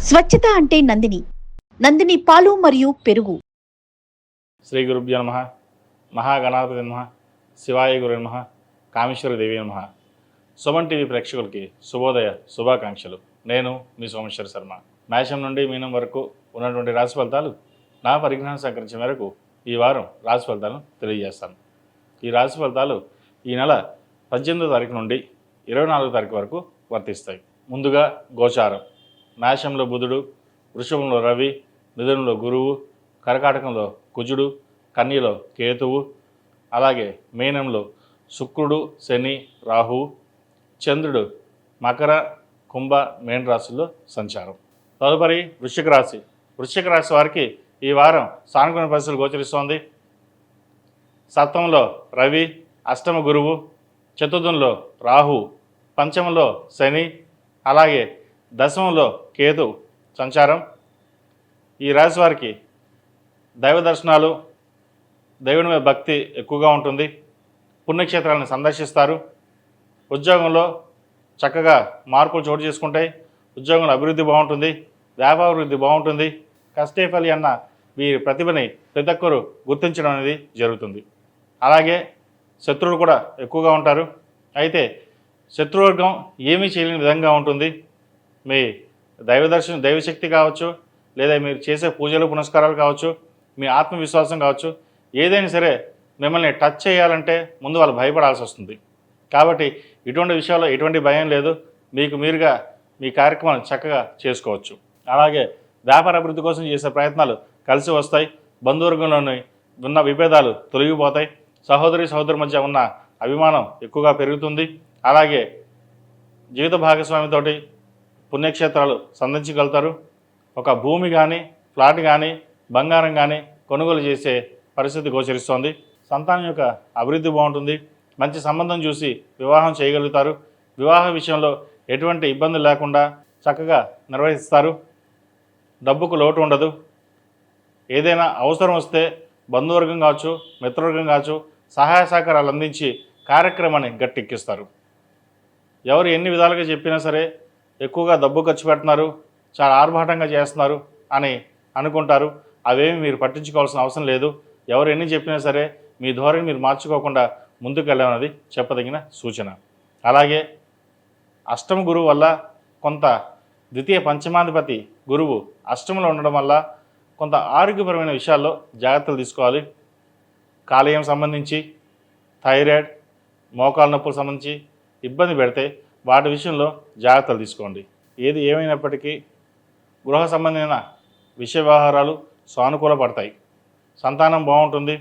స్వచ్ఛత అంటే నందిని. నందిని పాలు మరియు పెరుగు. శ్రీ గురుభ్యో నమః. మహాగణాధిపతి నమః. శివాయ గురు నమః. కామేశ్వర దేవి నమః. సుమన్ టీవీ ప్రేక్షకులకి శుభోదయ శుభాకాంక్షలు. నేను మీ సోమేశ్వర శర్మ. మేషం నుండి మీనం వరకు ఉన్నటువంటి రాశి ఫలితాలు నా పరిజ్ఞానం సహకరించిన మేరకు ఈ వారం రాశి ఫలితాలను తెలియజేస్తాను. ఈ రాశి ఫలితాలు ఈ నెల 18వ తారీఖు నుండి 24వ తారీఖు వరకు వర్తిస్తాయి. ముందుగా గోచారం. మేషంలో బుధుడు, వృషభంలో రవి, మిథునంలో గురువు, కర్కాటకంలో కుజుడు, కన్యలో కేతువు, అలాగే మీనంలో శుక్రుడు, శని, రాహువు, చంద్రుడు మకర, కుంభ, మీన రాశుల్లో సంచారం. తదుపరి వృశ్చిక రాశి. వృశ్చిక రాశి వారికి ఈ వారం సానుకూల పరిస్థితులు గోచరిస్తోంది. సప్తమంలో రవి, అష్టమ గురువు, చతుర్థంలో రాహు, పంచమంలో శని, అలాగే దశమంలో కేతు సంచారం. ఈ రాశి వారికి దైవ దర్శనాలు, దేవుని మీద భక్తి ఎక్కువగా ఉంటుంది. పుణ్యక్షేత్రాలను సందర్శిస్తారు. ఉద్యోగంలో చక్కగా మార్పులు చోటు చేసుకుంటాయి. ఉద్యోగంలో అభివృద్ధి బాగుంటుంది. వ్యాపార అభివృద్ధి బాగుంటుంది. కష్టేఫలి అన్న వీరి ప్రతిభని ప్రతి ఒక్కరు గుర్తించడం అనేది జరుగుతుంది. అలాగే శత్రువులు కూడా ఎక్కువగా ఉంటారు. అయితే శత్రువర్గం ఏమీ చేయలేని విధంగా ఉంటుంది. మీ దైవదర్శనం, దైవశక్తి కావచ్చు, లేదా మీరు చేసే పూజలు పునస్కారాలు కావచ్చు, మీ ఆత్మవిశ్వాసం కావచ్చు, ఏదైనా సరే మిమ్మల్ని టచ్ చేయాలంటే ముందు వాళ్ళు భయపడాల్సి వస్తుంది. కాబట్టి ఇటువంటి విషయాల్లో ఎటువంటి భయం లేదు. మీకు మీరుగా మీ కార్యక్రమాలు చక్కగా చేసుకోవచ్చు. అలాగే వ్యాపార అభివృద్ధి కోసం చేసే ప్రయత్నాలు కలిసి వస్తాయి. బంధువర్గంలోని ఉన్న విభేదాలు తొలగిపోతాయి. సహోదరి మధ్య ఉన్న అభిమానం ఎక్కువగా పెరుగుతుంది. అలాగే జీవిత భాగస్వామితోటి పుణ్యక్షేత్రాలు సందర్శించగలుగుతారు. ఒక భూమి కానీ, ఫ్లాట్ కానీ, బంగారం కానీ కొనుగోలు చేసే పరిస్థితి గోచరిస్తోంది. సంతానం యొక్క అభివృద్ధి బాగుంటుంది. మంచి సంబంధం చూసి వివాహం చేయగలుగుతారు. వివాహ విషయంలో ఎటువంటి ఇబ్బందులు లేకుండా చక్కగా నిర్వహిస్తారు. డబ్బుకు లోటు ఉండదు. ఏదైనా అవసరం వస్తే బంధువర్గం కావచ్చు, మిత్రవర్గం కావచ్చు, సహాయ సహకారాలు అందించి కార్యక్రమాన్ని గట్టెక్కిస్తారు. ఎవరు ఎన్ని విధాలుగా చెప్పినా సరే ఎక్కువగా డబ్బు ఖర్చు పెడుతున్నారు, చాలా ఆర్భాటంగా చేస్తున్నారు అని అనుకుంటారు. అవేమి మీరు పట్టించుకోవాల్సిన అవసరం లేదు. ఎవరు ఎన్ని చెప్పినా సరే మీ ధోరణి మీరు మార్చుకోకుండా ముందుకు వెళ్ళామన్నది చెప్పదగిన సూచన. అలాగే అష్టమ గురువు వల్ల కొంత ద్వితీయ పంచమాధిపతి గురువు అష్టమంలో ఉండడం వల్ల కొంత ఆరోగ్యపరమైన విషయాల్లో జాగ్రత్తలు తీసుకోవాలి. కాలేయం సంబంధించి, థైరాయిడ్, మోకాలు నొప్పులకు సంబంధించి ఇబ్బంది పెడితే వాటి విషయంలో జాగ్రత్తలు తీసుకోండి. ఏది ఏమైనప్పటికీ గృహ సంబంధమైన విషయ వ్యవహారాలు సానుకూల పడతాయి. సంతానం బాగుంటుంది.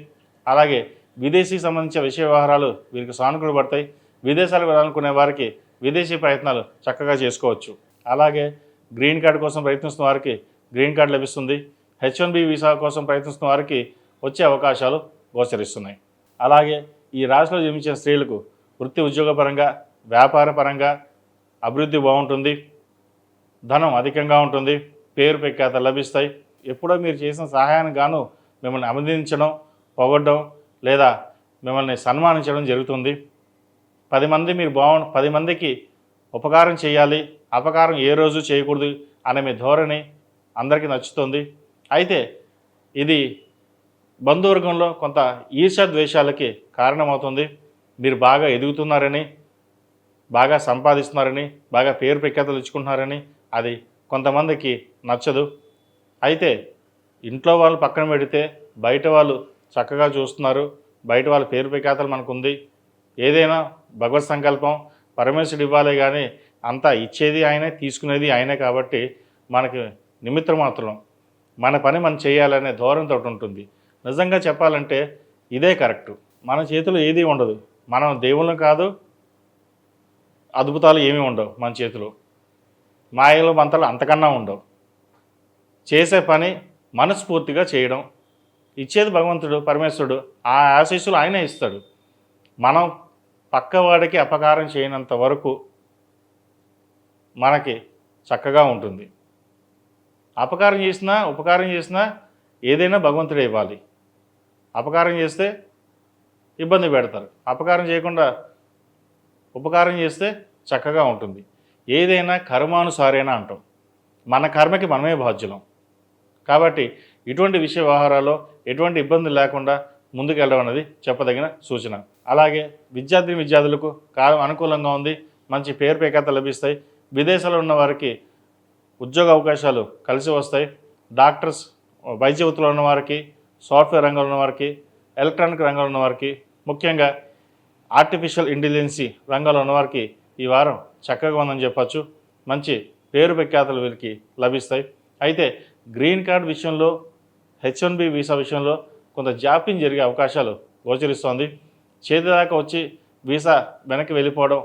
అలాగే విదేశీకి సంబంధించిన విషయ వ్యవహారాలు వీరికి సానుకూల పడతాయి. విదేశాలకు వెళ్ళాలనుకునే వారికి విదేశీ ప్రయత్నాలు చక్కగా చేసుకోవచ్చు. అలాగే గ్రీన్ కార్డు కోసం ప్రయత్నిస్తున్న వారికి గ్రీన్ కార్డు లభిస్తుంది. H1B వీసా కోసం ప్రయత్నిస్తున్న వారికి వచ్చే అవకాశాలు గోచరిస్తున్నాయి. అలాగే ఈ రాశిలో జన్మించిన స్త్రీలకు వృత్తి ఉద్యోగపరంగా, వ్యాపార పరంగా అభివృద్ధి బాగుంటుంది. ధనం అధికంగా ఉంటుంది. పేరు ప్రఖ్యాతలు లభిస్తాయి. ఎప్పుడో మీరు చేసిన సహాయానికి గాను మిమ్మల్ని అభినందించడం, పొగడ్డం లేదా మిమ్మల్ని సన్మానించడం జరుగుతుంది. 10 మందికి ఉపకారం చేయాలి, అపకారం ఏ రోజు చేయకూడదు అనే మీ ధోరణి అందరికీ నచ్చుతుంది. అయితే ఇది బంధువర్గంలో కొంత ఈర్ష్యాద్వేషాలకి కారణమవుతుంది. మీరు బాగా ఎదుగుతున్నారని, బాగా సంపాదిస్తున్నారని, బాగా పేరు ప్రఖ్యాతలు ఇచ్చుకుంటున్నారని అది కొంతమందికి నచ్చదు. అయితే ఇంట్లో వాళ్ళు పక్కన పెడితే బయట వాళ్ళు చక్కగా చూస్తున్నారు. బయట వాళ్ళ పేరు ప్రఖ్యాతలు మనకుంది. ఏదైనా భగవత్ సంకల్పం, పరమేశ్వరుడు ఇవ్వాలి, కానీ అంతా ఇచ్చేది ఆయనే, తీసుకునేది ఆయనే. కాబట్టి మనకి నిమిత్తం మాత్రం మన పని మనం చేయాలనే ధోరణితో ఉంటుంది. నిజంగా చెప్పాలంటే ఇదే కరెక్టు. మన చేతిలో ఏదీ ఉండదు. మనం దేవుళ్ళం కాదు, అద్భుతాలు ఏమీ ఉండవు మన చేతిలో. మాయలు మంత్రాలు అంతకన్నా ఉండవు. చేసే పని మనస్ఫూర్తిగా చేయడం. ఇచ్చేది భగవంతుడు, పరమేశ్వరుడు. ఆ ఆశీస్సులు ఆయనే ఇస్తాడు. మనం పక్కవాడికి అపకారం చేయనంత వరకు మనకి చక్కగా ఉంటుంది. అపకారం చేసినా, ఉపకారం చేసినా ఏదైనా భగవంతుడే ఇవ్వాలి. అపకారం చేస్తే ఇబ్బంది పెడతారు. అపకారం చేయకుండా ఉపకారం చేస్తే చక్కగా ఉంటుంది. ఏదైనా కర్మానుసారేనా అంటాం. మన కర్మకి మనమే బాధ్యులం. కాబట్టి ఇటువంటి విషయ వ్యవహారాల్లో ఎటువంటి ఇబ్బంది లేకుండా ముందుకెళ్ళడం అనేది చెప్పదగిన సూచన. అలాగే విద్యార్థులకు కాలం అనుకూలంగా ఉంది, మంచి పేరు ప్రఖ్యాత లభిస్తాయి. విదేశాల్లో ఉన్న వారికి ఉద్యోగ అవకాశాలు కలిసి వస్తాయి. డాక్టర్స్, వైద్య వృత్తిలో ఉన్న వారికి, సాఫ్ట్వేర్ రంగంలో ఉన్న వారికి, ఎలక్ట్రానిక్ రంగంలో ఉన్న వారికి, ముఖ్యంగా ఆర్టిఫిషియల్ ఇంటెలిజెన్సీ రంగంలో ఉన్నవారికి ఈ వారం చక్కగా ఉందని చెప్పచ్చు. మంచి పేరు ప్రఖ్యాతలు వీరికి లభిస్తాయి. అయితే గ్రీన్ కార్డ్ విషయంలో, H1B వీసా విషయంలో కొంత జాప్యం జరిగే అవకాశాలు గోచరిస్తోంది. చేతి దాకా వచ్చి వీసా వెనక్కి వెళ్ళిపోవడం,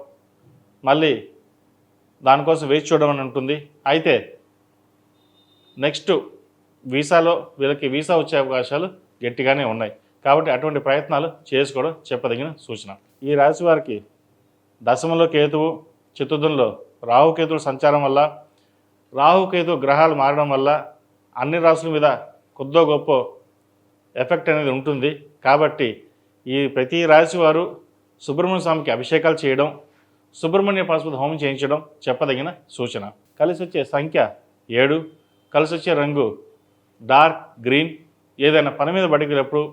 మళ్ళీ దానికోసం వేచి చూడడం అని ఉంటుంది. అయితే నెక్స్ట్ వీసాలో వీళ్ళకి వీసా వచ్చే అవకాశాలు గట్టిగానే ఉన్నాయి. కాబట్టి అటువంటి ప్రయత్నాలు చేసుకోవడం చెప్పదగిన సూచన. ఈ రాశి వారికి దశమంలో కేతువు, చతుర్థంలో రాహుకేతువుల సంచారం వల్ల, రాహుకేతు గ్రహాలు మారడం వల్ల అన్ని రాశుల మీద కొద్దో గొప్ప ఎఫెక్ట్ అనేది ఉంటుంది. కాబట్టి ఈ ప్రతి రాశి వారు సుబ్రహ్మణ్య స్వామికి అభిషేకాలు చేయడం, సుబ్రహ్మణ్య పాశుపత హోమం చేయించడం చెప్పదగిన సూచన. కలిసి వచ్చే సంఖ్య 7, కలిసి వచ్చే రంగు డార్క్ గ్రీన్. ఏదైనా పని మీద బయటికి వెళ్ళినప్పుడు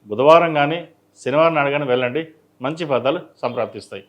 బుధవారం కానీ శనివారం నాడు కానీ వెళ్ళండి, మంచి ఫలితాలు సంప్రాప్తిస్తాయి.